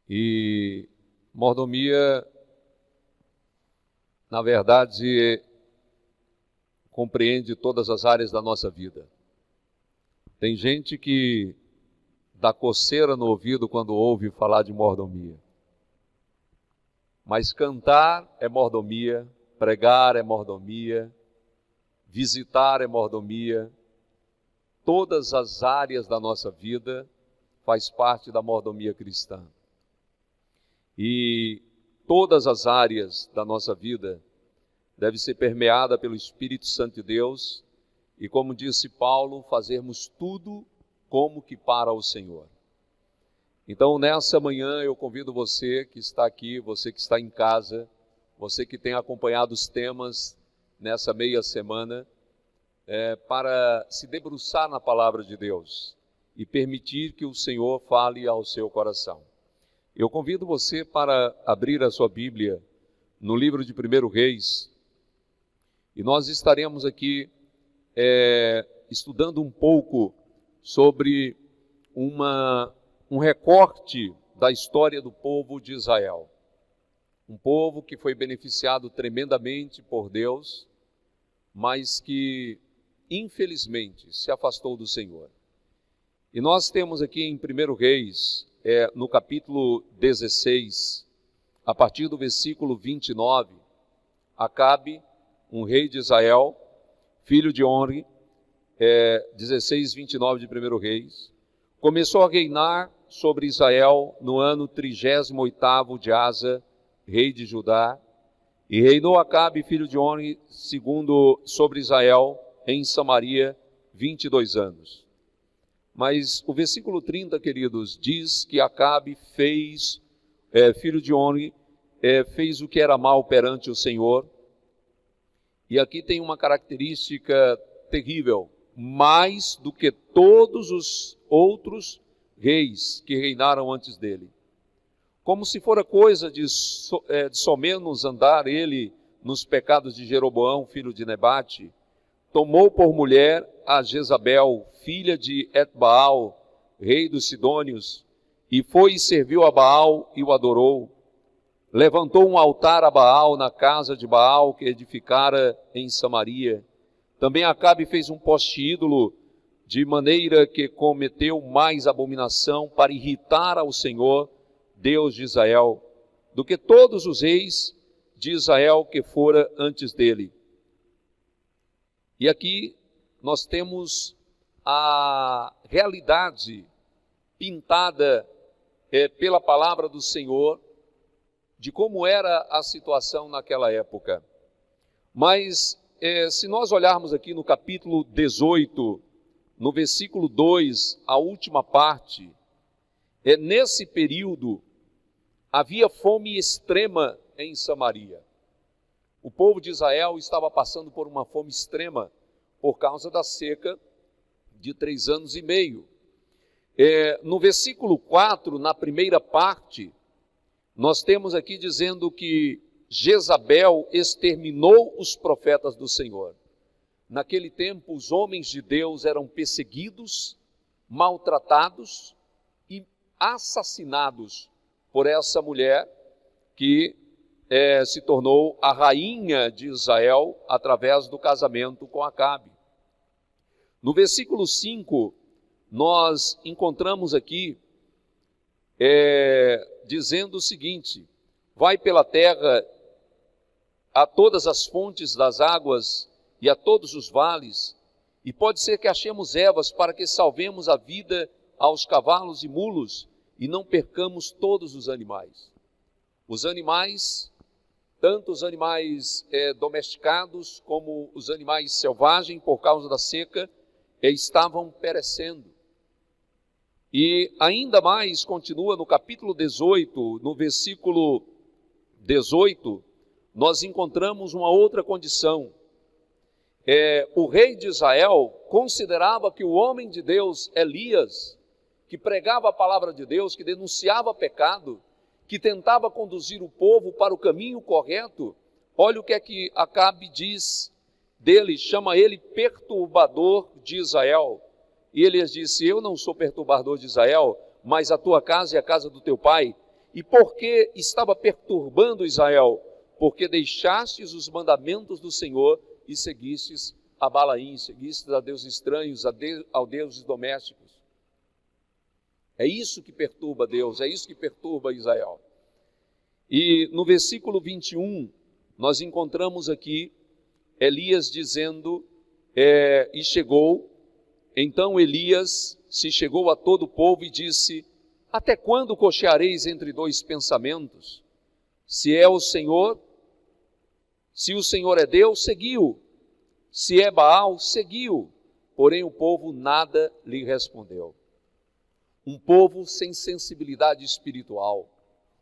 E mordomia, na verdade, compreende todas as áreas da nossa vida. Tem gente que dá coceira no ouvido quando ouve falar de mordomia. Mas cantar é mordomia, pregar é mordomia, visitar é mordomia. Todas as áreas da nossa vida faz parte da mordomia cristã. E todas as áreas da nossa vida devem ser permeadas pelo Espírito Santo de Deus e, como disse Paulo, fazermos tudo como que para o Senhor. Então, nessa manhã, eu convido você que está aqui, você que está em casa, você que tem acompanhado os temas nessa meia semana, para se debruçar na palavra de Deus e permitir que o Senhor fale ao seu coração. Eu convido você para abrir a sua Bíblia no livro de 1 Reis, e nós estaremos aqui estudando um pouco sobre um recorte da história do povo de Israel. Um povo que foi beneficiado tremendamente por Deus, mas que, infelizmente, se afastou do Senhor. E nós temos aqui em 1 Reis, no capítulo 16, a partir do versículo 29, Acabe, um rei de Israel, filho de Onri, 16, 29 de 1 Reis, começou a reinar sobre Israel no ano 38º de Asa, rei de Judá, e reinou Acabe, filho de Onri, sobre Israel, em Samaria, 22 anos. Mas o versículo 30, queridos, diz que Acabe filho de Onri, fez o que era mal perante o Senhor. E aqui tem uma característica terrível, mais do que todos os outros reis que reinaram antes dele. Como se fora coisa de somenos andar ele nos pecados de Jeroboão, filho de Nebate, tomou por mulher a Jezabel, filha de Etbaal, rei dos Sidônios, e foi e serviu a Baal e o adorou. Levantou um altar a Baal na casa de Baal que edificara em Samaria. Também Acabe fez um poste ídolo, de maneira que cometeu mais abominação para irritar ao Senhor, Deus de Israel, do que todos os reis de Israel que fora antes dele. E aqui nós temos a realidade pintada pela palavra do Senhor, de como era a situação naquela época. Mas se nós olharmos aqui no capítulo 18, no versículo 2, a última parte, nesse período havia fome extrema em Samaria. O povo de Israel estava passando por uma fome extrema por causa da seca de 3 anos e meio. No versículo 4, na primeira parte, nós temos aqui dizendo que Jezabel exterminou os profetas do Senhor. Naquele tempo, os homens de Deus eram perseguidos, maltratados e assassinados por essa mulher que se tornou a rainha de Israel através do casamento com Acabe. No versículo 5, nós encontramos aqui dizendo o seguinte: vai pela terra a todas as fontes das águas e a todos os vales, e pode ser que achemos ervas para que salvemos a vida aos cavalos e mulos e não percamos todos os animais. Os animais, tanto os animais domesticados como os animais selvagens, por causa da seca, estavam perecendo. E ainda mais, continua no capítulo 18, no versículo 18, nós encontramos uma outra condição. O rei de Israel considerava que o homem de Deus, Elias, que pregava a palavra de Deus, que denunciava pecado, que tentava conduzir o povo para o caminho correto, olha o que é que Acabe diz dele, chama ele perturbador de Israel. E Elias disse: eu não sou perturbador de Israel, mas a tua casa e a casa do teu pai. E por que estava perturbando Israel? Porque deixastes os mandamentos do Senhor e seguistes a Balaim, seguistes a deuses estranhos, a deuses domésticos. É isso que perturba Deus, é isso que perturba Israel. E no versículo 21, nós encontramos aqui Elias dizendo, e chegou, então Elias se chegou a todo o povo e disse, até quando cocheareis entre dois pensamentos? Se é o Senhor, se o Senhor é Deus, seguiu. Se é Baal, seguiu. Porém o povo nada lhe respondeu. Um povo sem sensibilidade espiritual.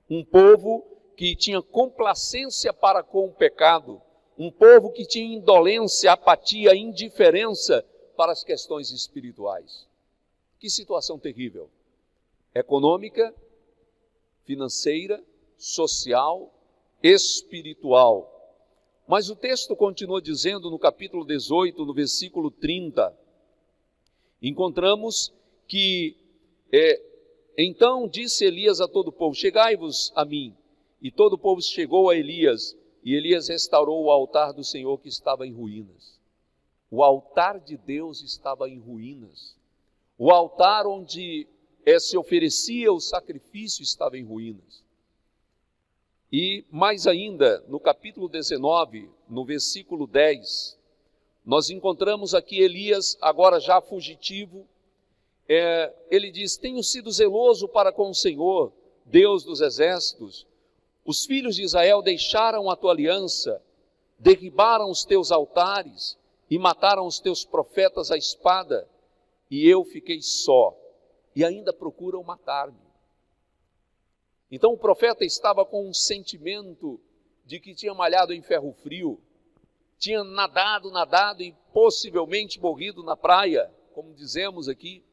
Um povo que tinha complacência para com o pecado. Um povo que tinha indolência, apatia, indiferença para as questões espirituais. Que situação terrível. Econômica, financeira, social, espiritual. Mas o texto continua dizendo no capítulo 18, no versículo 30, encontramos que, então disse Elias a todo o povo, chegai-vos a mim. E todo o povo chegou a Elias, e Elias restaurou o altar do Senhor que estava em ruínas. O altar de Deus estava em ruínas. O altar onde se oferecia o sacrifício estava em ruínas. E mais ainda, no capítulo 19, no versículo 10, nós encontramos aqui Elias, agora já fugitivo, ele diz, tenho sido zeloso para com o Senhor, Deus dos exércitos. Os filhos de Israel deixaram a tua aliança, derribaram os teus altares e mataram os teus profetas à espada, e eu fiquei só, e ainda procuram matar-me. Então o profeta estava com um sentimento de que tinha malhado em ferro frio, tinha nadado e possivelmente morrido na praia, como dizemos aqui.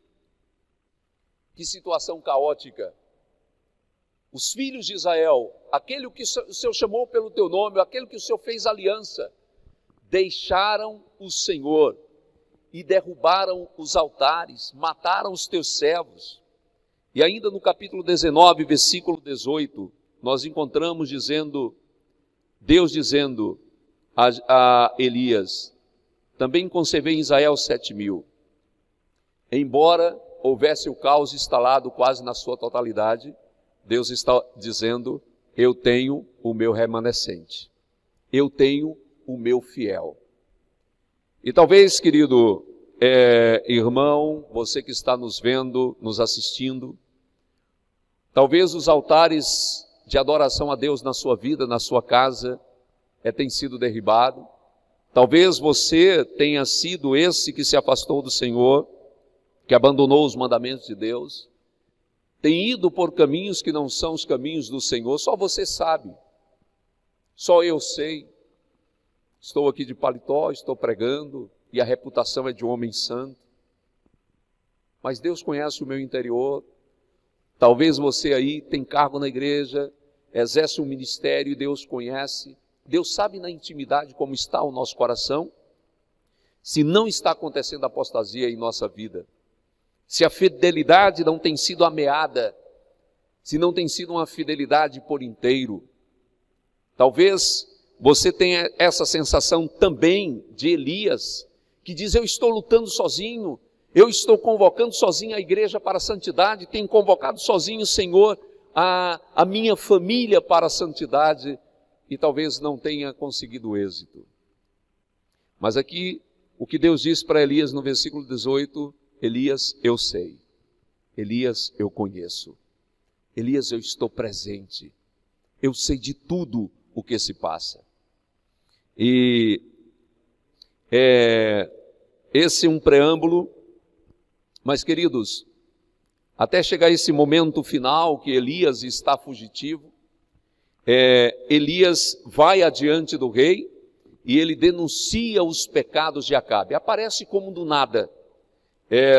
Que situação caótica. Os filhos de Israel, aquele que o Senhor chamou pelo teu nome, aquele que o Senhor fez aliança, deixaram o Senhor e derrubaram os altares, mataram os teus servos. E ainda no capítulo 19, versículo 18, nós encontramos Deus dizendo a Elias, também concebei em Israel 7.000. Embora houvesse o caos instalado quase na sua totalidade, Deus está dizendo, eu tenho o meu remanescente, eu tenho o meu fiel. E talvez, querido irmão, você que está nos vendo, nos assistindo, talvez os altares de adoração a Deus na sua vida, na sua casa, tenham sido derribados. Talvez você tenha sido esse que se afastou do Senhor, que abandonou os mandamentos de Deus, tem ido por caminhos que não são os caminhos do Senhor. Só você sabe, só eu sei. Estou aqui de paletó, estou pregando, e a reputação é de um homem santo. Mas Deus conhece o meu interior. Talvez você aí tem cargo na igreja, exerce um ministério e Deus conhece. Deus sabe na intimidade como está o nosso coração. Se não está acontecendo apostasia em nossa vida, se a fidelidade não tem sido ameaçada, se não tem sido uma fidelidade por inteiro. Talvez você tenha essa sensação também de Elias, que diz, eu estou lutando sozinho, eu estou convocando sozinho a igreja para a santidade, tenho convocado sozinho, Senhor, a minha família para a santidade, e talvez não tenha conseguido êxito. Mas aqui, o que Deus diz para Elias no versículo 18, Elias, eu sei. Elias, eu conheço. Elias, eu estou presente. Eu sei de tudo o que se passa. E esse é um preâmbulo, mas queridos, até chegar esse momento final que Elias está fugitivo, Elias vai adiante do rei e ele denuncia os pecados de Acabe. Aparece como do nada,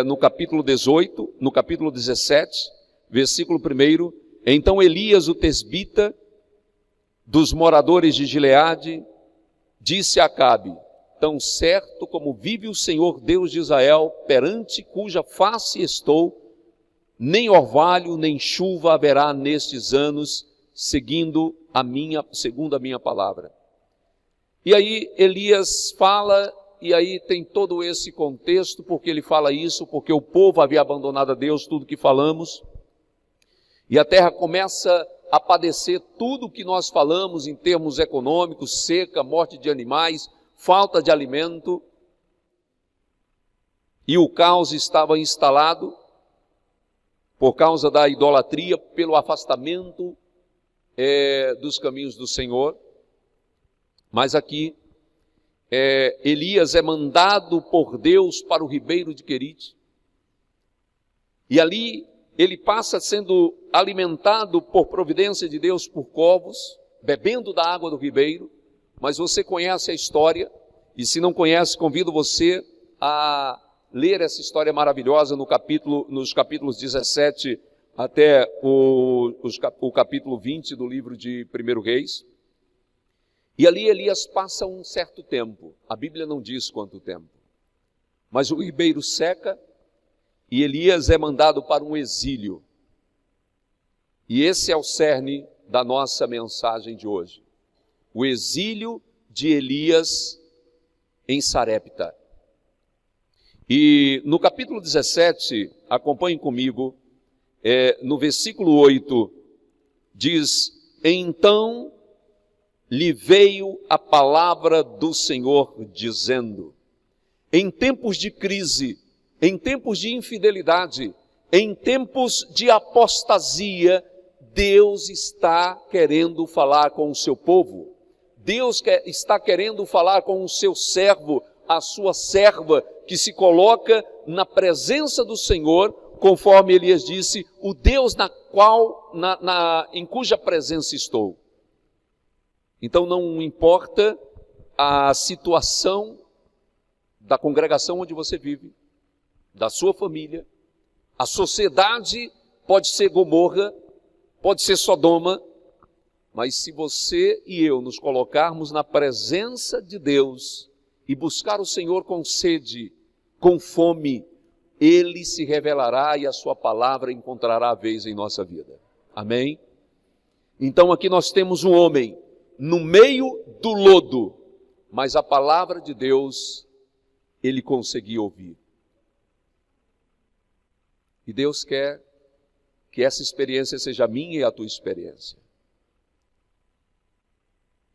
no capítulo 18, no capítulo 17, versículo 1, então Elias, o tesbita, dos moradores de Gileade, disse a Acabe, tão certo como vive o Senhor Deus de Israel, perante cuja face estou, nem orvalho, nem chuva haverá nestes anos, segundo a minha palavra. E aí Elias fala, e aí tem todo esse contexto, porque ele fala isso, porque o povo havia abandonado a Deus, tudo que falamos, e a terra começa a padecer tudo que nós falamos em termos econômicos, seca, morte de animais, falta de alimento, e o caos estava instalado por causa da idolatria, pelo afastamento dos caminhos do Senhor. Mas aqui, Elias é mandado por Deus para o ribeiro de Querite, e ali ele passa sendo alimentado por providência de Deus por corvos, bebendo da água do ribeiro. Mas você conhece a história, e se não conhece, convido você a ler essa história maravilhosa nos capítulos 17 até o capítulo 20 do livro de 1 Reis. E ali Elias passa um certo tempo, a Bíblia não diz quanto tempo, mas o ribeiro seca e Elias é mandado para um exílio. E esse é o cerne da nossa mensagem de hoje. O exílio de Elias em Sarepta. E no capítulo 17, acompanhem comigo, no versículo 8, diz: então lhe veio a palavra do Senhor dizendo, em tempos de crise, em tempos de infidelidade, em tempos de apostasia, Deus está querendo falar com o seu povo. Deus está querendo falar com o seu servo, a sua serva, que se coloca na presença do Senhor, conforme Elias disse, o Deus em cuja presença estou. Então não importa a situação da congregação onde você vive, da sua família, a sociedade pode ser Gomorra, pode ser Sodoma, mas se você e eu nos colocarmos na presença de Deus e buscar o Senhor com sede, com fome, Ele se revelará e a sua palavra encontrará a vez em nossa vida. Amém? Então aqui nós temos um homem no meio do lodo, mas a palavra de Deus ele conseguia ouvir. E Deus quer que essa experiência seja a minha e a tua experiência.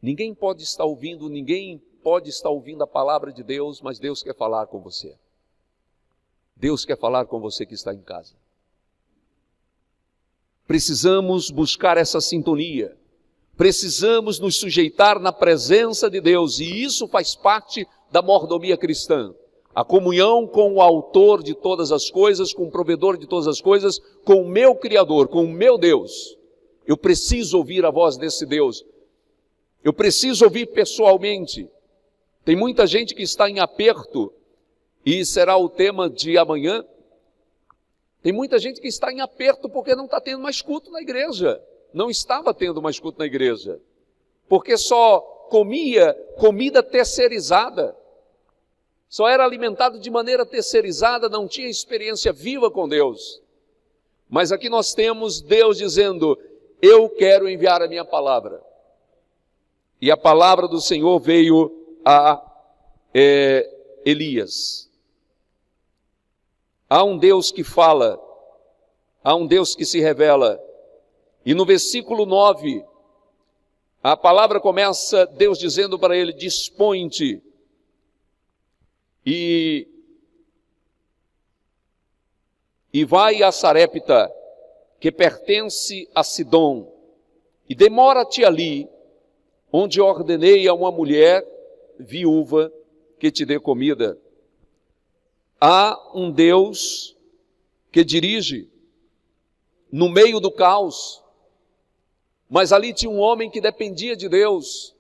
Ninguém pode estar ouvindo a palavra de Deus, mas Deus quer falar com você. Deus quer falar com você que está em casa. Precisamos buscar essa sintonia. Precisamos nos sujeitar na presença de Deus, e isso faz parte da mordomia cristã. A comunhão com o autor de todas as coisas, com o provedor de todas as coisas, com o meu Criador, com o meu Deus. Eu preciso ouvir a voz desse Deus. Eu preciso ouvir pessoalmente. Tem muita gente que está em aperto, e será o tema de amanhã. Tem muita gente que está em aperto porque não está tendo mais culto na igreja. Não estava tendo mais culto na igreja. Porque só comia comida terceirizada. Só era alimentado de maneira terceirizada, não tinha experiência viva com Deus. Mas aqui nós temos Deus dizendo, eu quero enviar a minha palavra. E a palavra do Senhor veio a Elias. Há um Deus que fala, há um Deus que se revela. E no versículo 9, a palavra começa Deus dizendo para ele, dispõe-te e vai a Sarepta, que pertence a Sidom, e demora-te ali, onde ordenei a uma mulher viúva que te dê comida. Há um Deus que dirige no meio do caos, mas ali tinha um homem que dependia de Deus.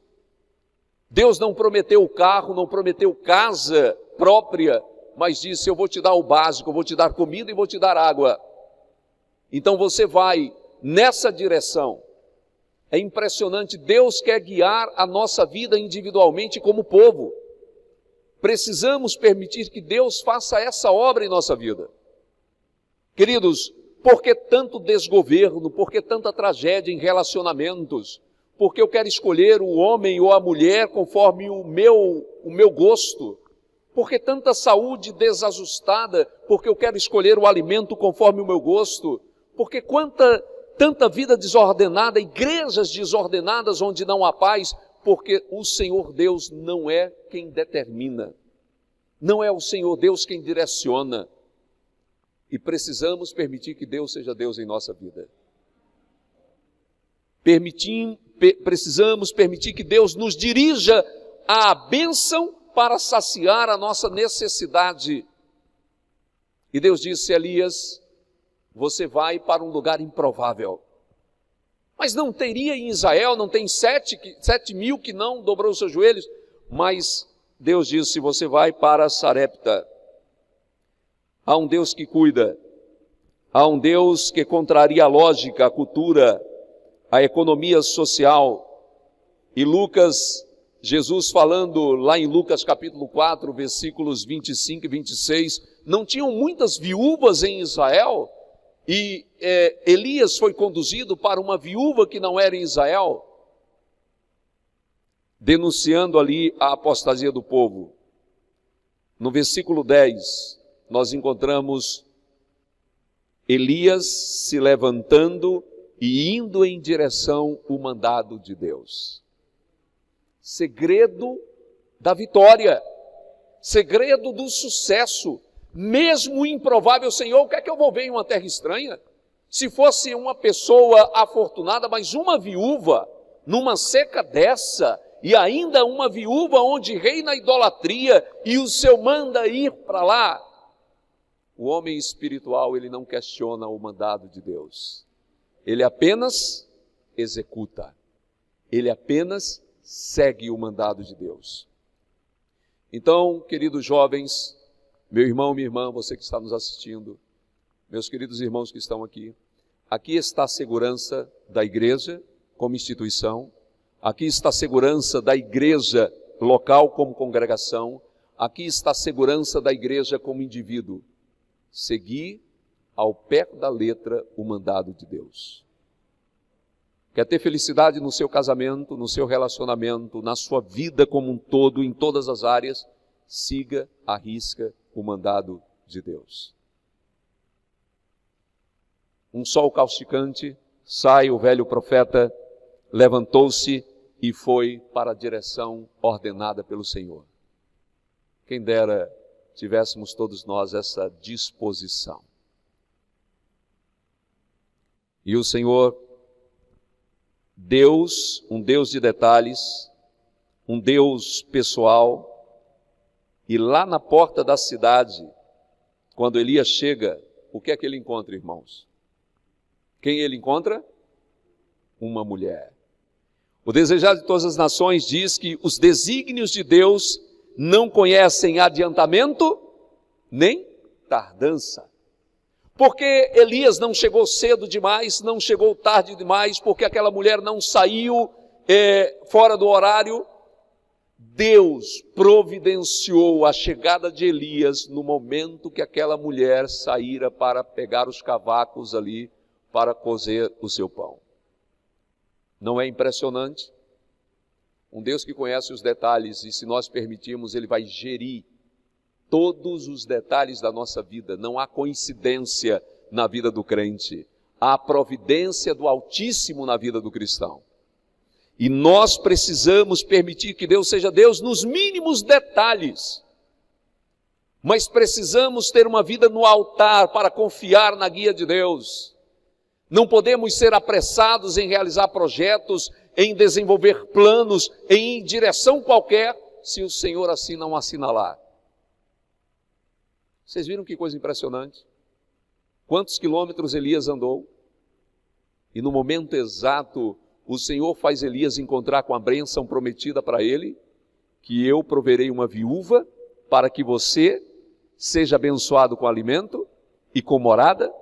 Deus não prometeu carro, não prometeu casa própria, mas disse, eu vou te dar o básico, eu vou te dar comida e vou te dar água. Então você vai nessa direção. É impressionante, Deus quer guiar a nossa vida individualmente como povo. Precisamos permitir que Deus faça essa obra em nossa vida. Queridos, Por que tanto desgoverno? Por que tanta tragédia em relacionamentos? Porque eu quero escolher o homem ou a mulher conforme o meu gosto. Por que tanta saúde desajustada? Porque eu quero escolher o alimento conforme o meu gosto. Porque tanta vida desordenada, igrejas desordenadas onde não há paz? Porque o Senhor Deus não é quem determina. Não é o Senhor Deus quem direciona. E precisamos permitir que Deus seja Deus em nossa vida. Precisamos permitir que Deus nos dirija à bênção para saciar a nossa necessidade. E Deus disse a Elias: você vai para um lugar improvável. Mas não teria em Israel, não tem 7.000 que não dobrou os seus joelhos? Mas Deus disse: você vai para Sarepta. Há um Deus que cuida, há um Deus que contraria a lógica, a cultura, a economia social. E Jesus falando lá em Lucas capítulo 4, versículos 25 e 26, não tinham muitas viúvas em Israel, e Elias foi conduzido para uma viúva que não era em Israel, denunciando ali a apostasia do povo. No versículo 10, nós encontramos Elias se levantando e indo em direção ao mandado de Deus. Segredo da vitória, segredo do sucesso, mesmo improvável. Senhor, o que é que eu vou ver em uma terra estranha? Se fosse uma pessoa afortunada, mas uma viúva, numa seca dessa, e ainda uma viúva onde reina a idolatria, e o Senhor manda ir para lá. O homem espiritual, ele não questiona o mandado de Deus. Ele apenas executa. Ele apenas segue o mandado de Deus. Então, queridos jovens, meu irmão, minha irmã, você que está nos assistindo, meus queridos irmãos que estão aqui está a segurança da igreja como instituição, aqui está a segurança da igreja local como congregação, aqui está a segurança da igreja como indivíduo. Seguir ao pé da letra o mandado de Deus. Quer ter felicidade no seu casamento, no seu relacionamento, na sua vida como um todo, em todas as áreas, siga à risca o mandado de Deus. Um sol causticante, sai o velho profeta, levantou-se e foi para a direção ordenada pelo Senhor. Quem dera tivéssemos todos nós essa disposição. E o Senhor, Deus, um Deus de detalhes, um Deus pessoal, e lá na porta da cidade, quando Elias chega, o que é que ele encontra, irmãos? Quem ele encontra? Uma mulher. O Desejado de Todas as Nações diz que os desígnios de Deus não conhecem adiantamento nem tardança. Porque Elias não chegou cedo demais, não chegou tarde demais, porque aquela mulher não saiu fora do horário. Deus providenciou a chegada de Elias no momento que aquela mulher saíra para pegar os cavacos ali para cozer o seu pão. Não é impressionante? Um Deus que conhece os detalhes, e se nós permitirmos, Ele vai gerir todos os detalhes da nossa vida. Não há coincidência na vida do crente. Há providência do Altíssimo na vida do cristão. E nós precisamos permitir que Deus seja Deus nos mínimos detalhes. Mas precisamos ter uma vida no altar para confiar na guia de Deus. Não podemos ser apressados em realizar projetos, em desenvolver planos, em direção qualquer, se o Senhor assim não assinalar. Vocês viram que coisa impressionante? Quantos quilômetros Elias andou? E no momento exato, o Senhor faz Elias encontrar com a bênção prometida para ele, que eu proverei uma viúva para que você seja abençoado com alimento e com morada.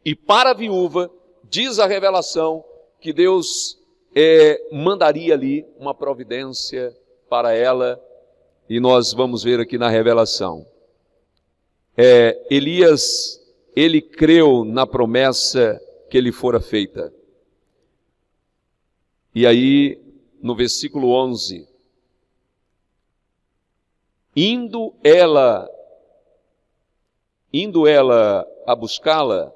E para a viúva, diz a revelação, que Deus mandaria ali uma providência para ela, e nós vamos ver aqui na revelação. Elias ele creu na promessa que lhe fora feita. E aí, no versículo 11, indo ela a buscá-la,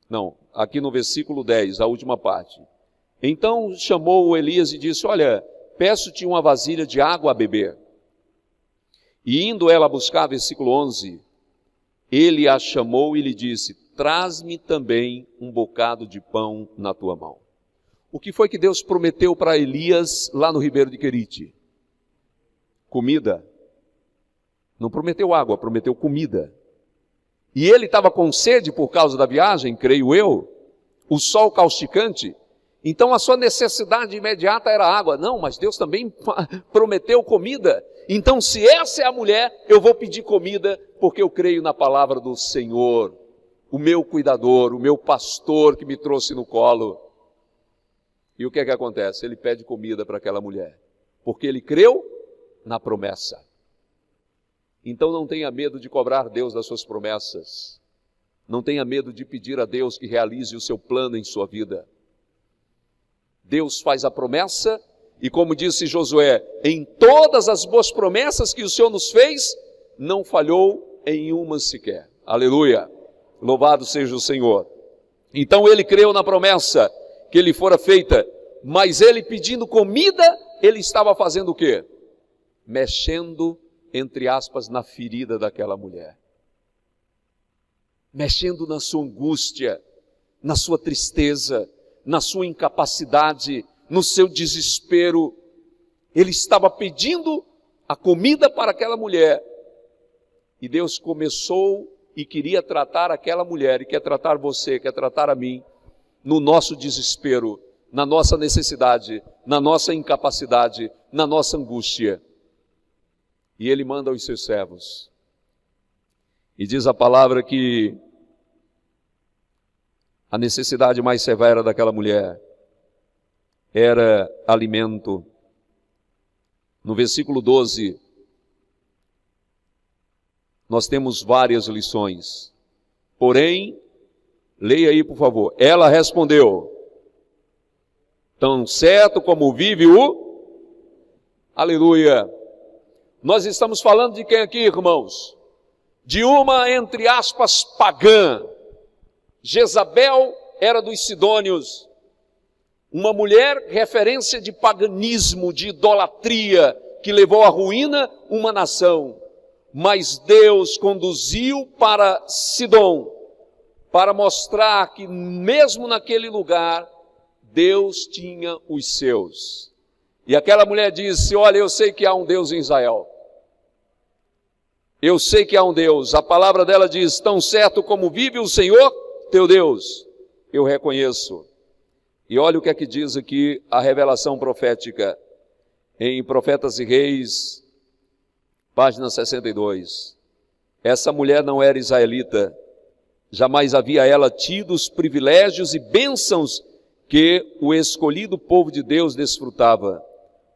não, aqui no versículo 10, a última parte. Então chamou Elias e disse, olha, peço-te uma vasilha de água a beber. E indo ela a buscar, versículo 11, ele a chamou e lhe disse, traz-me também um bocado de pão na tua mão. O que foi que Deus prometeu para Elias lá no Ribeiro de Querite? Comida. Não prometeu água, prometeu comida. E ele estava com sede por causa da viagem, creio eu, o sol causticante, então a sua necessidade imediata era água. Não, mas Deus também prometeu comida. Então, se essa é a mulher, eu vou pedir comida, porque eu creio na palavra do Senhor, o meu cuidador, o meu pastor que me trouxe no colo. E o que é que acontece? Ele pede comida para aquela mulher, porque ele creu na promessa. Então não tenha medo de cobrar Deus das suas promessas. Não tenha medo de pedir a Deus que realize o seu plano em sua vida. Deus faz a promessa e, como disse Josué, em todas as boas promessas que o Senhor nos fez, não falhou em uma sequer. Aleluia! Louvado seja o Senhor. Então ele creu na promessa que lhe fora feita, mas ele pedindo comida, ele estava fazendo o quê? Mexendo, entre aspas, na ferida daquela mulher. Mexendo na sua angústia, na sua tristeza, na sua incapacidade, no seu desespero. Ele estava pedindo a comida para aquela mulher. E Deus começou e queria tratar aquela mulher, e quer tratar você, quer tratar a mim, no nosso desespero, na nossa necessidade, na nossa incapacidade, na nossa angústia. E Ele manda os seus servos. E diz a palavra que a necessidade mais severa daquela mulher era alimento. No versículo 12, nós temos várias lições. Porém, leia aí por favor. Ela respondeu, tão certo como vive o... Aleluia! Nós estamos falando de quem aqui, irmãos? De uma, entre aspas, pagã. Jezabel era dos sidônios. Uma mulher referência de paganismo, de idolatria, que levou à ruína uma nação. Mas Deus conduziu para Sidom, para mostrar que mesmo naquele lugar, Deus tinha os seus. E aquela mulher disse, olha, eu sei que há um Deus em Israel. Eu sei que há um Deus. A palavra dela diz, tão certo como vive o Senhor, teu Deus, eu reconheço. E olha o que é que diz aqui a revelação profética, em Profetas e Reis, página 62. Essa mulher não era israelita, jamais havia ela tido os privilégios e bênçãos que o escolhido povo de Deus desfrutava,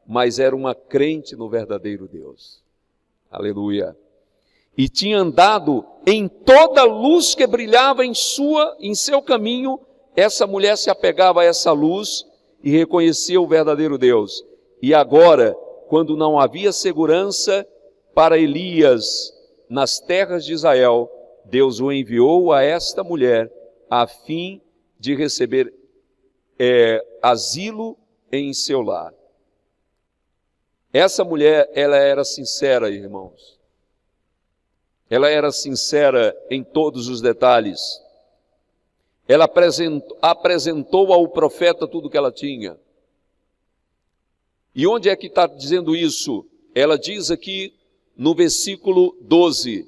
mas era uma crente no verdadeiro Deus. Aleluia! E tinha andado em toda a luz que brilhava em seu caminho. Essa mulher se apegava a essa luz e reconhecia o verdadeiro Deus. E agora, quando não havia segurança para Elias nas terras de Israel, Deus o enviou a esta mulher a fim de receber asilo em seu lar. Essa mulher, ela era sincera, irmãos. Ela era sincera em todos os detalhes. Ela apresentou ao profeta tudo que ela tinha. E onde é que está dizendo isso? Ela diz aqui no versículo 12,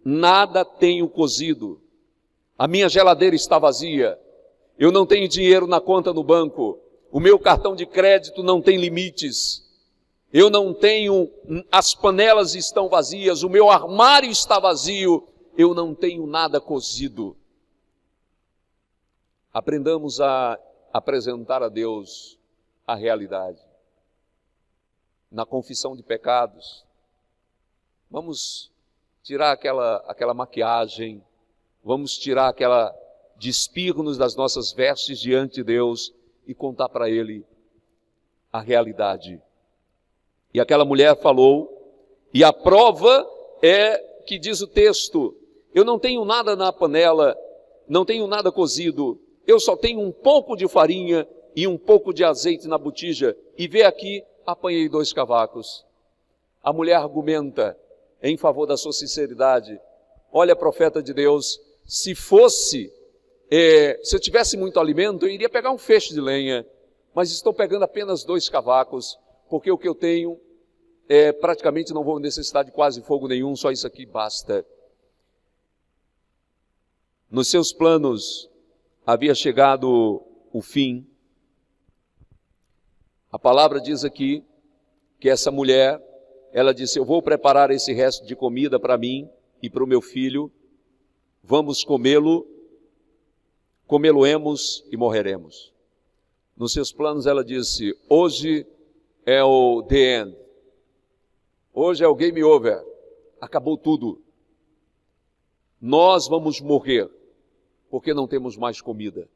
nada tenho cozido, a minha geladeira está vazia, eu não tenho dinheiro na conta no banco, o meu cartão de crédito não tem limites, eu não tenho, as panelas estão vazias, o meu armário está vazio, eu não tenho nada cozido. Aprendamos a apresentar a Deus a realidade. Na confissão de pecados, vamos tirar aquela maquiagem, vamos tirar aquela despir-nos das nossas vestes diante de Deus e contar para Ele a realidade. E aquela mulher falou, e a prova é que diz o texto, eu não tenho nada na panela, não tenho nada cozido, eu só tenho um pouco de farinha e um pouco de azeite na botija, e vê aqui, apanhei 2 cavacos. A mulher argumenta em favor da sua sinceridade. Olha, profeta de Deus, se eu tivesse muito alimento, eu iria pegar um feixe de lenha, mas estou pegando apenas 2 cavacos, porque o que eu tenho, praticamente não vou necessitar de quase fogo nenhum, só isso aqui basta. Nos seus planos havia chegado o fim. A palavra diz aqui que essa mulher, ela disse, eu vou preparar esse resto de comida para mim e para o meu filho, vamos comê-lo-emos e morreremos. Nos seus planos ela disse, hoje é o the end, hoje é o game over, acabou tudo. Nós vamos morrer, porque não temos mais comida.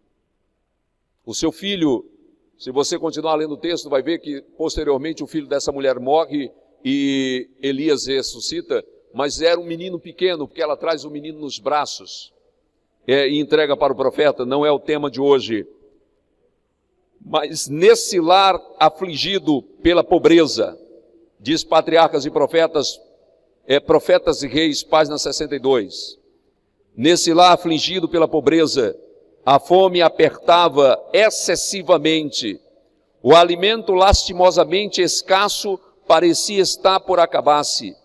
O seu filho, se você continuar lendo o texto, vai ver que posteriormente o filho dessa mulher morre e Elias ressuscita, mas era um menino pequeno, porque ela traz o menino nos braços e entrega para o profeta, não é o tema de hoje. Mas nesse lar afligido pela pobreza, diz Patriarcas e Profetas, Profetas e Reis, página 62, nesse lar afligido pela pobreza, a fome apertava excessivamente, o alimento lastimosamente escasso parecia estar por acabar-se.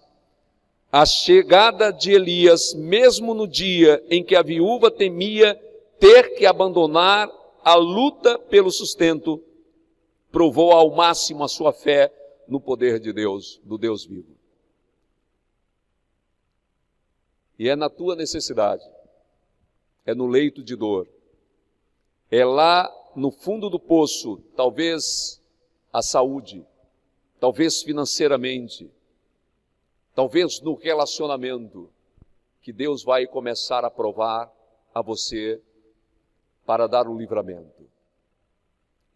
A chegada de Elias, mesmo no dia em que a viúva temia ter que abandonar a luta pelo sustento, provou ao máximo a sua fé no poder de Deus, do Deus vivo. E é na tua necessidade, é no leito de dor, é lá no fundo do poço, talvez a saúde, talvez financeiramente, talvez no relacionamento, que Deus vai começar a provar a você para dar o livramento.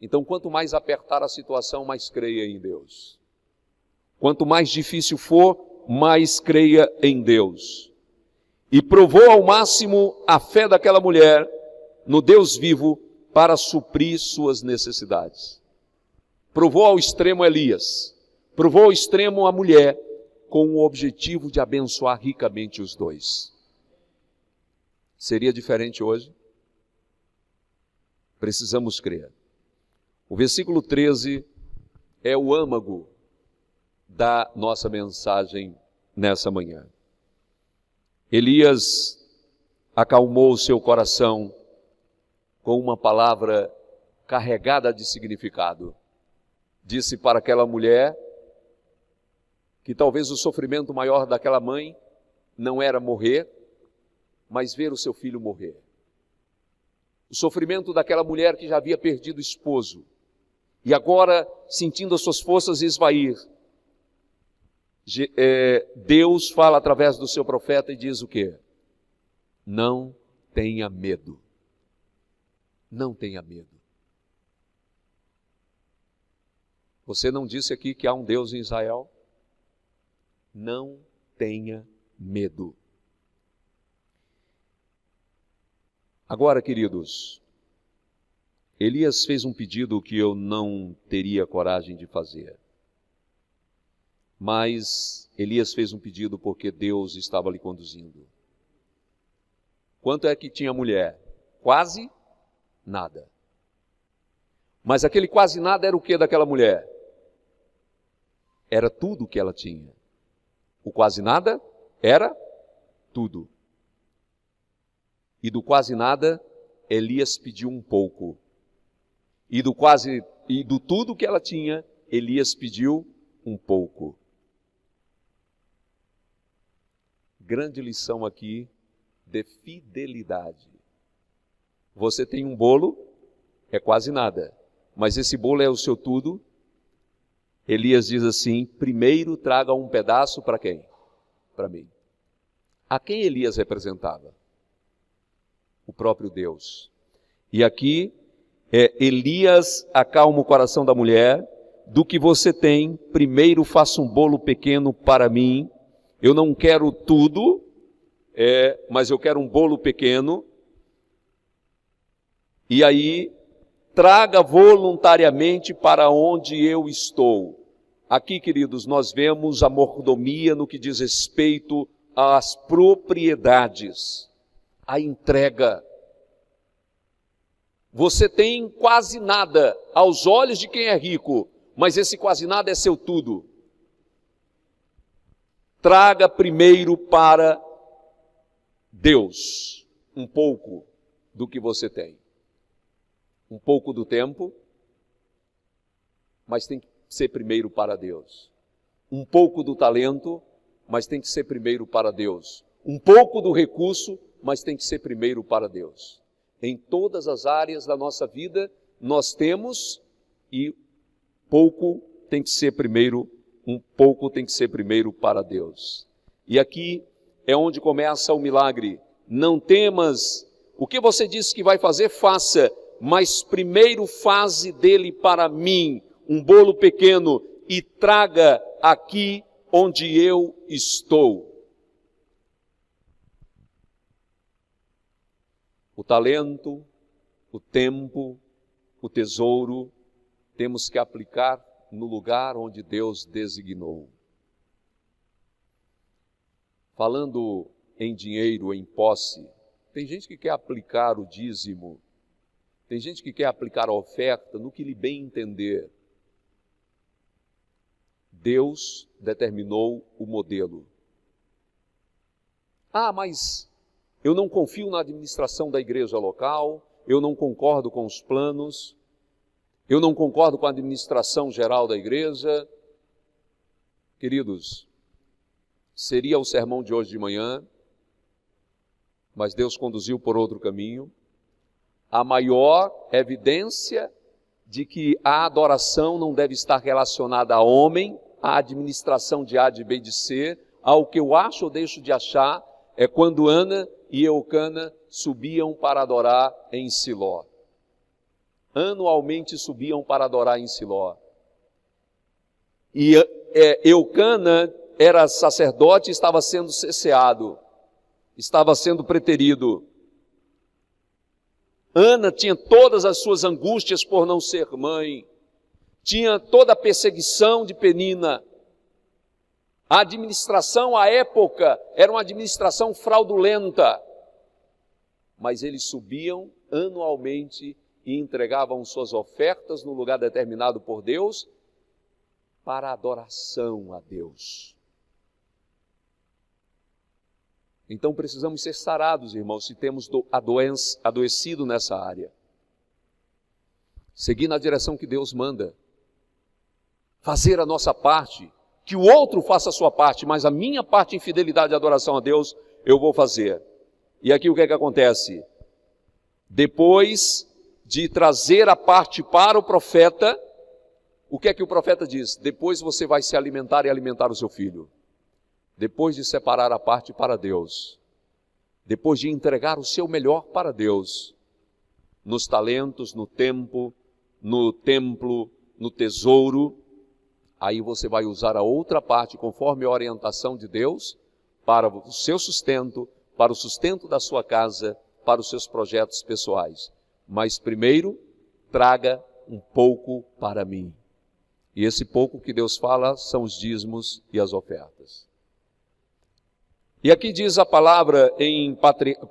Então, quanto mais apertar a situação, mais creia em Deus. Quanto mais difícil for, mais creia em Deus. E provou ao máximo a fé daquela mulher no Deus vivo para suprir suas necessidades. Provou ao extremo Elias, provou ao extremo a mulher, com o objetivo de abençoar ricamente os dois. Seria diferente hoje? Precisamos crer. O versículo 13 é o âmago da nossa mensagem nessa manhã. Elias acalmou o seu coração com uma palavra carregada de significado. Disse para aquela mulher que talvez o sofrimento maior daquela mãe não era morrer, mas ver o seu filho morrer. O sofrimento daquela mulher que já havia perdido o esposo e agora, sentindo as suas forças esvair, Deus fala através do seu profeta e diz o quê? Não tenha medo. Não tenha medo. Você não disse aqui que há um Deus em Israel? Não tenha medo. Agora, queridos, Elias fez um pedido que eu não teria coragem de fazer. Mas Elias fez um pedido porque Deus estava lhe conduzindo. Quanto é que tinha mulher? Quase nada. Mas aquele quase nada era o que daquela mulher? Era tudo o que ela tinha. O quase nada era tudo. E do quase nada, Elias pediu um pouco. E do tudo que ela tinha, Elias pediu um pouco. Grande lição aqui de fidelidade. Você tem um bolo, é quase nada, mas esse bolo é o seu tudo. Elias diz assim, primeiro traga um pedaço para quem? Para mim. A quem Elias representava? o próprio Deus. E aqui, Elias acalma o coração da mulher: do que você tem, primeiro faça um bolo pequeno para mim. Eu não quero tudo, mas eu quero um bolo pequeno. E aí, traga voluntariamente para onde eu estou. Aqui, queridos, nós vemos a mordomia no que diz respeito às propriedades, a entrega. Você tem quase nada aos olhos de quem é rico, mas esse quase nada é seu tudo. Traga primeiro para Deus um pouco do que você tem. Um pouco do tempo, mas tem que ser primeiro para Deus. Um pouco do talento, mas tem que ser primeiro para Deus. Um pouco do recurso, mas tem que ser primeiro para Deus. Em todas as áreas da nossa vida, nós temos, e pouco tem que ser primeiro, um pouco tem que ser primeiro para Deus. E aqui é onde começa o milagre. Não temas, o que você disse que vai fazer, faça, mas primeiro faze dele para mim um bolo pequeno e traga aqui onde eu estou. O talento, o tempo, o tesouro, temos que aplicar no lugar onde Deus designou. Falando em dinheiro, em posse, tem gente que quer aplicar o dízimo, tem gente que quer aplicar a oferta no que lhe bem entender. Deus determinou o modelo. Mas eu não confio na administração da igreja local, eu não concordo com os planos, eu não concordo com a administração geral da igreja. Queridos, seria o sermão de hoje de manhã, mas Deus conduziu por outro caminho. A maior evidência de que a adoração não deve estar relacionada a homem, à administração de A, de B, de C, ao que eu acho ou deixo de achar, é quando Ana e Eucana subiam para adorar em Siló. Anualmente subiam para adorar em Siló. E Eucana era sacerdote e estava sendo cesseado, estava sendo preterido. Ana tinha todas as suas angústias por não ser mãe, tinha toda a perseguição de Penina. A administração à época era uma administração fraudulenta, mas eles subiam anualmente e entregavam suas ofertas no lugar determinado por Deus para adoração a Deus. Então precisamos ser sarados, irmãos, se temos adoecido nessa área. Seguir na direção que Deus manda. Fazer a nossa parte, que o outro faça a sua parte, mas a minha parte em fidelidade e adoração a Deus, eu vou fazer. E aqui o que é que acontece? Depois de trazer a parte para o profeta, o que é que o profeta diz? Depois você vai se alimentar e alimentar o seu filho. Depois de separar a parte para Deus, depois de entregar o seu melhor para Deus, nos talentos, no tempo, no templo, no tesouro, aí você vai usar a outra parte, conforme a orientação de Deus, para o seu sustento, para o sustento da sua casa, para os seus projetos pessoais. Mas primeiro, traga um pouco para mim. E esse pouco que Deus fala são os dízimos e as ofertas. E aqui diz a palavra em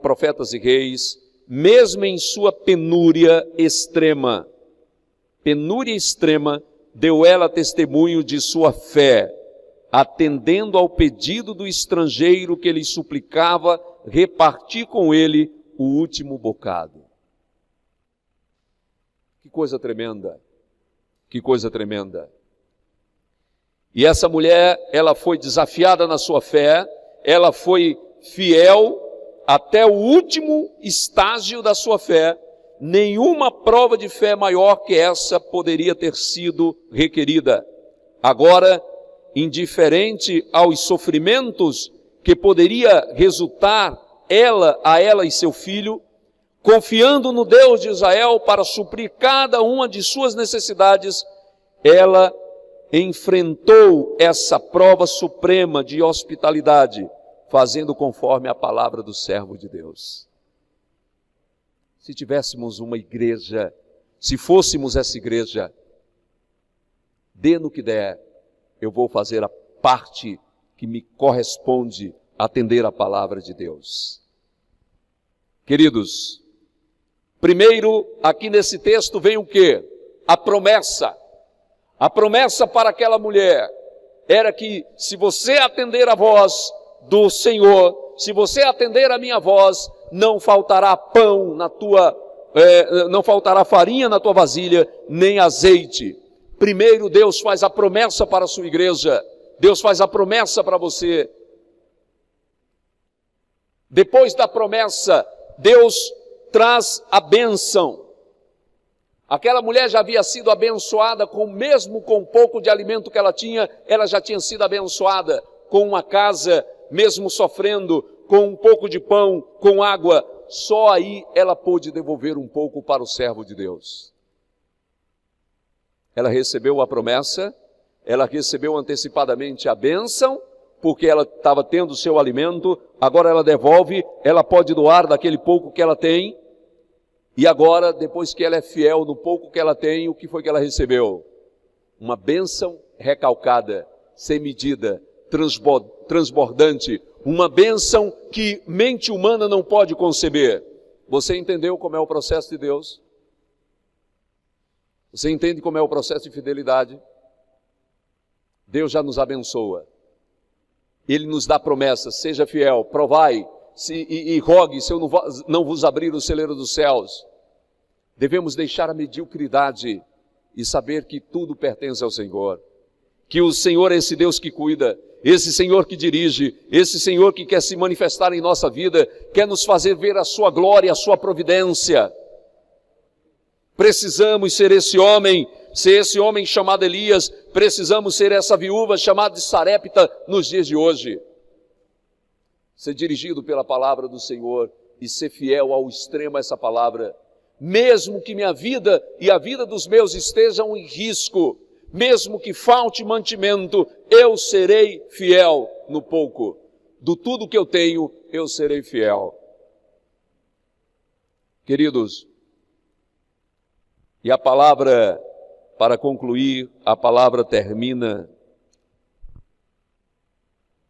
Profetas e Reis, mesmo em sua penúria extrema, deu ela testemunho de sua fé, atendendo ao pedido do estrangeiro que lhe suplicava repartir com ele o último bocado. Que coisa tremenda, que coisa tremenda. E essa mulher, ela foi desafiada na sua fé, ela foi fiel até o último estágio da sua fé. Nenhuma prova de fé maior que essa poderia ter sido requerida. Agora, indiferente aos sofrimentos que poderia resultar a ela e seu filho, confiando no Deus de Israel para suprir cada uma de suas necessidades, ela enfrentou essa prova suprema de hospitalidade, fazendo conforme a palavra do servo de Deus. Se tivéssemos uma igreja, se fôssemos essa igreja, dê no que der, eu vou fazer a parte que me corresponde atender a palavra de Deus. Queridos, primeiro, aqui nesse texto vem o quê? A promessa. A promessa para aquela mulher era que se você atender a voz do Senhor, se você atender a minha voz, não faltará pão na tua, não faltará farinha na tua vasilha, nem azeite. Primeiro Deus faz a promessa para a sua igreja, Deus faz a promessa para você. Depois da promessa, Deus traz a bênção. Aquela mulher já havia sido abençoada, mesmo com um pouco de alimento que ela já tinha sido abençoada com uma casa, mesmo sofrendo, com um pouco de pão, com água. Só aí ela pôde devolver um pouco para o servo de Deus. Ela recebeu a promessa, ela recebeu antecipadamente a bênção, porque ela estava tendo o seu alimento, agora ela devolve, ela pode doar daquele pouco que ela tem, e agora, depois que ela é fiel no pouco que ela tem, o que foi que ela recebeu? Uma bênção recalcada, sem medida, transbordante, uma bênção que mente humana não pode conceber. Você entendeu como é o processo de Deus? Você entende como é o processo de fidelidade? Deus já nos abençoa. Ele nos dá promessas, seja fiel, provai, e rogue se eu não vos abrir o celeiro dos céus. Devemos deixar a mediocridade e saber que tudo pertence ao Senhor. Que o Senhor é esse Deus que cuida, esse Senhor que dirige, esse Senhor que quer se manifestar em nossa vida, quer nos fazer ver a sua glória, a sua providência. Precisamos ser esse homem chamado Elias, precisamos ser essa viúva chamada de Sarepta nos dias de hoje. Ser dirigido pela palavra do Senhor e ser fiel ao extremo a essa palavra, mesmo que minha vida e a vida dos meus estejam em risco, mesmo que falte mantimento, eu serei fiel no pouco. Do tudo que eu tenho, eu serei fiel. Queridos, e a palavra, para concluir, a palavra termina.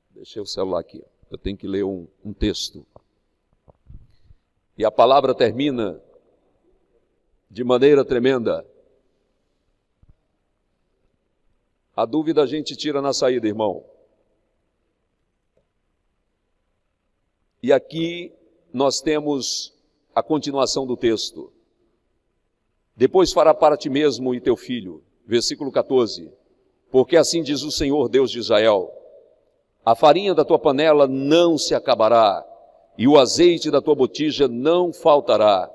Deixei o celular aqui, eu tenho que ler um texto. E a palavra termina de maneira tremenda. A dúvida a gente tira na saída, irmão. E aqui nós temos a continuação do texto. Depois fará para ti mesmo e teu filho, versículo 14, porque assim diz o Senhor Deus de Israel, a farinha da tua panela não se acabará, e o azeite da tua botija não faltará,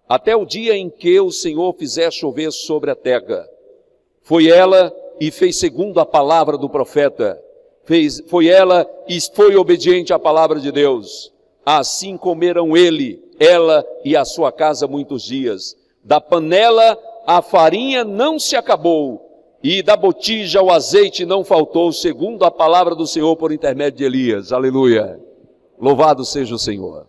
até o dia em que o Senhor fizer chover sobre a terra. Foi ela e fez segundo a palavra do profeta, foi ela e foi obediente à palavra de Deus. Assim comeram ela e a sua casa muitos dias. Da panela a farinha não se acabou, e da botija o azeite não faltou, segundo a palavra do Senhor por intermédio de Elias. Aleluia! Louvado seja o Senhor.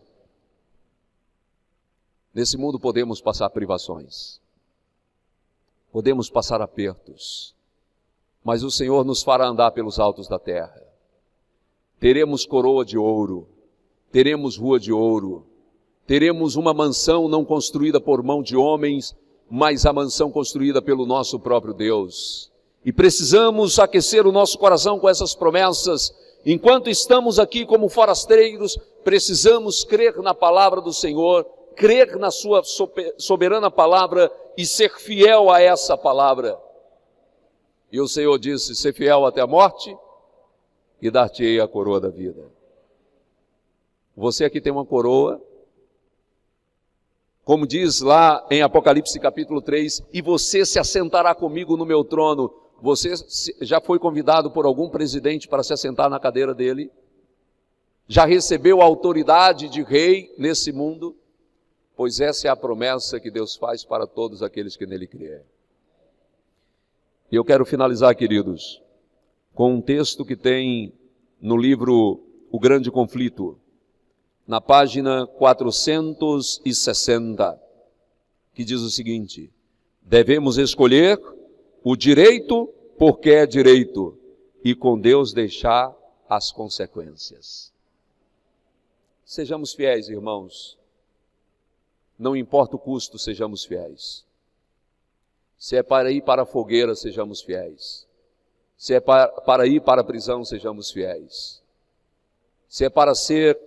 Nesse mundo podemos passar privações, podemos passar apertos, mas o Senhor nos fará andar pelos altos da terra. Teremos coroa de ouro, teremos rua de ouro, teremos uma mansão não construída por mão de homens, mas a mansão construída pelo nosso próprio Deus. E precisamos aquecer o nosso coração com essas promessas. Enquanto estamos aqui como forasteiros, precisamos crer na palavra do Senhor, crer na sua soberana palavra e ser fiel a essa palavra. E o Senhor disse, ser fiel até a morte e dar-te-ei a coroa da vida. Você aqui tem uma coroa, como diz lá em Apocalipse capítulo 3, e você se assentará comigo no meu trono. Você já foi convidado por algum presidente para se assentar na cadeira dele? Já recebeu a autoridade de rei nesse mundo? pois essa é a promessa que Deus faz para todos aqueles que nele creem. E eu quero finalizar, queridos, com um texto que tem no livro O Grande Conflito, na página 460, que diz o seguinte: devemos escolher o direito porque é direito, e com Deus deixar as consequências. Sejamos fiéis, irmãos. Não importa o custo, sejamos fiéis. Se é para ir para a fogueira, sejamos fiéis. Se é para ir para a prisão, sejamos fiéis. Se é para ser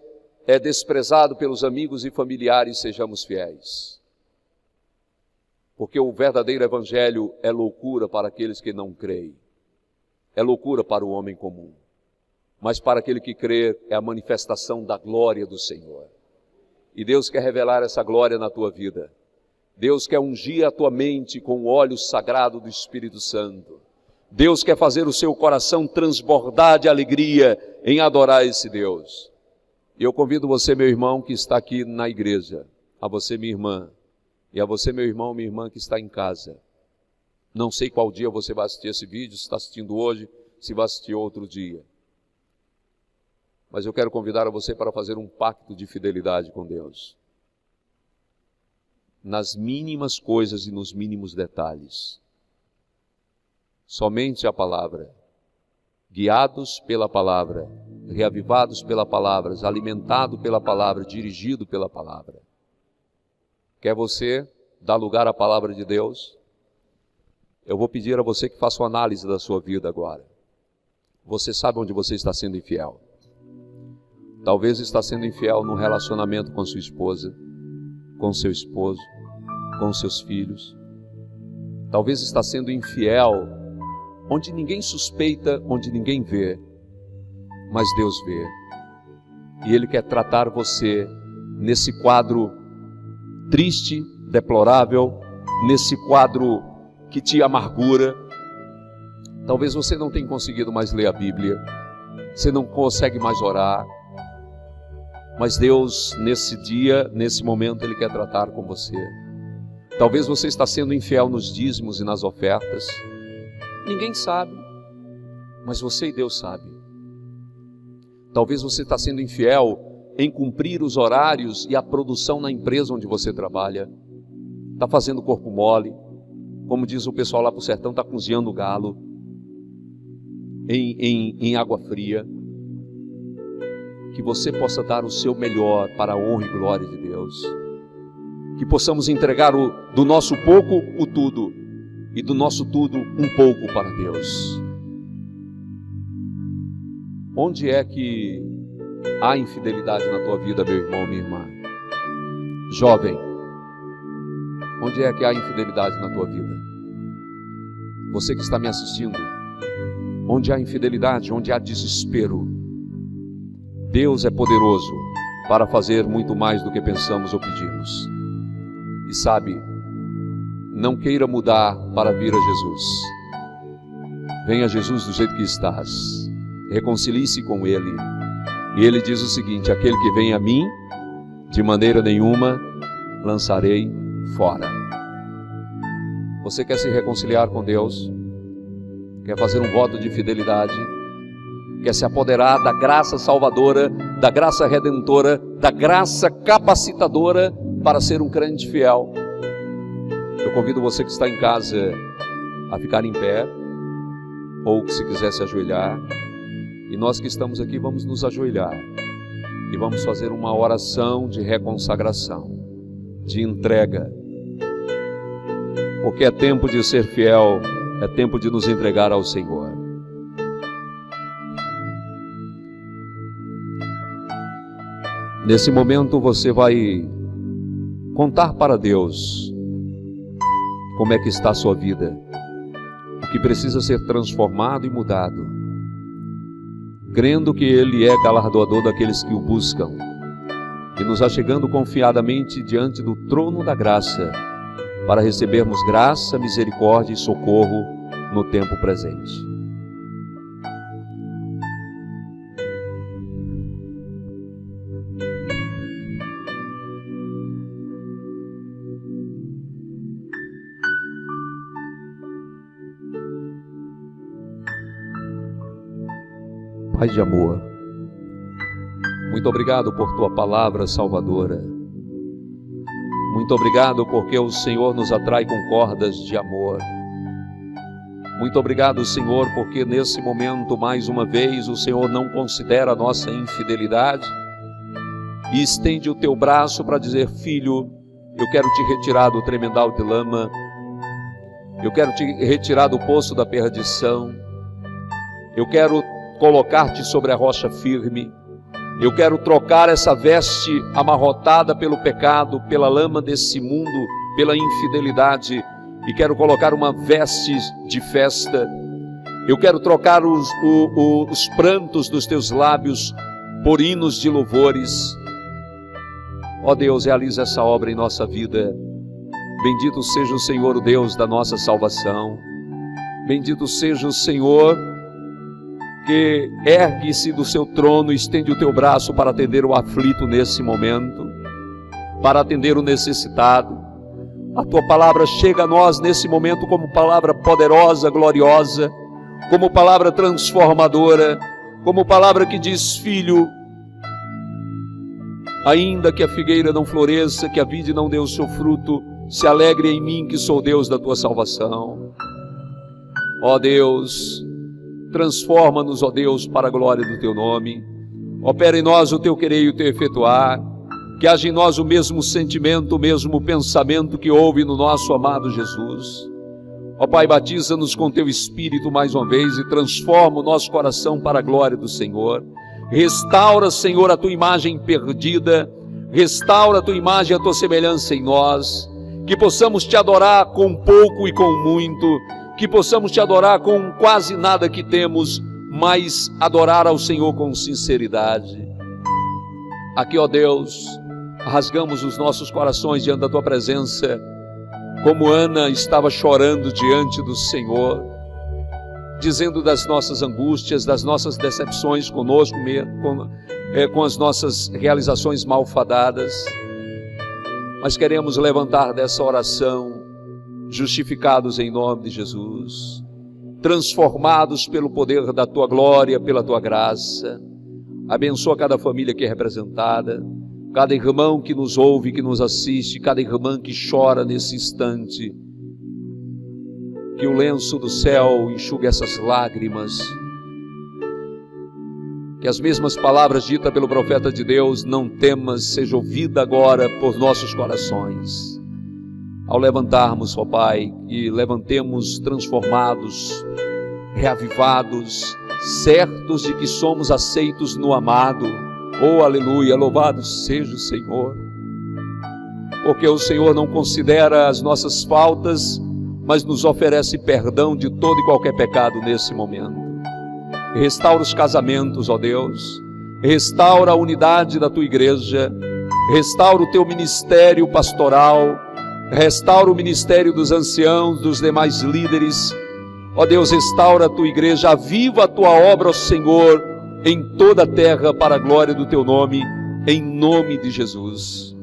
desprezado pelos amigos e familiares, sejamos fiéis. Porque o verdadeiro evangelho é loucura para aqueles que não creem. É loucura para o homem comum. Mas para aquele que crê, é a manifestação da glória do Senhor. E Deus quer revelar essa glória na tua vida. Deus quer ungir a tua mente com o óleo sagrado do Espírito Santo. Deus quer fazer o seu coração transbordar de alegria em adorar esse Deus. E eu convido você, meu irmão, que está aqui na igreja, a você, minha irmã, e a você, meu irmão, minha irmã, que está em casa. Não sei qual dia você vai assistir esse vídeo, se está assistindo hoje, se vai assistir outro dia. Mas eu quero convidar a você para fazer um pacto de fidelidade com Deus. Nas mínimas coisas e nos mínimos detalhes. Somente a palavra. Guiados pela palavra, reavivados pela palavra, alimentado pela palavra, dirigido pela palavra. Quer você dar lugar à palavra de Deus? Eu vou pedir a você que faça uma análise da sua vida agora. Você sabe onde você está sendo infiel. Talvez está sendo infiel no relacionamento com sua esposa, com seu esposo, com seus filhos. Talvez está sendo infiel onde ninguém suspeita, onde ninguém vê, mas Deus vê. E Ele quer tratar você nesse quadro triste, deplorável, nesse quadro que te amargura. Talvez você não tenha conseguido mais ler a Bíblia, você não consegue mais orar, mas Deus, nesse dia, nesse momento, Ele quer tratar com você. Talvez você está sendo infiel nos dízimos e nas ofertas. Ninguém sabe, mas você e Deus sabem. Talvez você está sendo infiel em cumprir os horários e a produção na empresa onde você trabalha. Está fazendo corpo mole, como diz o pessoal lá para o sertão, está cozinhando o galo em água fria. Que você possa dar o seu melhor para a honra e glória de Deus. Que possamos entregar do nosso pouco o tudo, e do nosso tudo um pouco para Deus. Onde é que há infidelidade na tua vida, meu irmão, minha irmã? Jovem, onde é que há infidelidade na tua vida? Você que está me assistindo, onde há infidelidade, onde há desespero, Deus é poderoso para fazer muito mais do que pensamos ou pedimos. E sabe, não queira mudar para vir a Jesus. Venha a Jesus do jeito que estás. Reconcilie-se com Ele. E Ele diz o seguinte: aquele que vem a mim, de maneira nenhuma lançarei fora. Você quer se reconciliar com Deus? Quer fazer um voto de fidelidade? Quer se apoderar da graça salvadora, da graça redentora, da graça capacitadora para ser um crente fiel? Eu convido você que está em casa a ficar em pé, ou que se quiser se ajoelhar. E nós que estamos aqui vamos nos ajoelhar e vamos fazer uma oração de reconsagração, de entrega. Porque é tempo de ser fiel, é tempo de nos entregar ao Senhor. Nesse momento você vai contar para Deus como é que está a sua vida, o que precisa ser transformado e mudado, crendo que Ele é galardoador daqueles que o buscam, e nos achegando confiadamente diante do trono da graça, para recebermos graça, misericórdia e socorro no tempo presente. Pai de amor, muito obrigado por tua palavra salvadora. Muito obrigado porque o Senhor nos atrai com cordas de amor. Muito obrigado, Senhor, porque nesse momento, mais uma vez, o Senhor não considera a nossa infidelidade e estende o teu braço para dizer: filho, eu quero te retirar do tremedal de lama, eu quero te retirar do poço da perdição, eu quero colocar-te sobre a rocha firme, eu quero trocar essa veste amarrotada pelo pecado, pela lama desse mundo, pela infidelidade, e quero colocar uma veste de festa. Eu quero trocar os prantos dos teus lábios por hinos de louvores. Ó Deus, realiza essa obra em nossa vida. Bendito seja o Senhor, o Deus da nossa salvação. Bendito seja o Senhor, que ergue-se do seu trono, estende o teu braço para atender o aflito nesse momento, para atender o necessitado. A tua palavra chega a nós nesse momento como palavra poderosa, gloriosa, como palavra transformadora, como palavra que diz: filho, ainda que a figueira não floresça, que a vide não dê o seu fruto, se alegre em mim, que sou Deus da tua salvação. Ó Deus, transforma-nos, ó Deus, para a glória do teu nome. Opera em nós o teu querer e o teu efetuar. Que haja em nós o mesmo sentimento, o mesmo pensamento que houve no nosso amado Jesus. Ó Pai, batiza-nos com teu Espírito mais uma vez e transforma o nosso coração para a glória do Senhor. Restaura, Senhor, a tua imagem perdida. Restaura a tua imagem, a tua semelhança em nós. Que possamos te adorar com pouco e com muito. Que possamos te adorar com quase nada que temos, mas adorar ao Senhor com sinceridade. Aqui, ó Deus, rasgamos os nossos corações diante da tua presença, como Ana estava chorando diante do Senhor, dizendo das nossas angústias, das nossas decepções conosco, com as nossas realizações malfadadas. Mas queremos levantar dessa oração justificados em nome de Jesus, transformados pelo poder da tua glória, pela tua graça. Abençoa cada família aqui representada, cada irmão que nos ouve, que nos assiste, cada irmã que chora nesse instante. Que o lenço do céu enxugue essas lágrimas. Que as mesmas palavras ditas pelo profeta de Deus: não temas, seja ouvida agora por nossos corações. Ao levantarmos, ó Pai, e levantemos transformados, reavivados, certos de que somos aceitos no amado. Oh, aleluia, louvado seja o Senhor. Porque o Senhor não considera as nossas faltas, mas nos oferece perdão de todo e qualquer pecado nesse momento. Restaura os casamentos, ó Deus. Restaura a unidade da tua igreja. Restaura o teu ministério pastoral. Restaura o ministério dos anciãos, dos demais líderes. Ó Deus, restaura a tua igreja, aviva a tua obra, ó Senhor, em toda a terra, para a glória do teu nome, em nome de Jesus.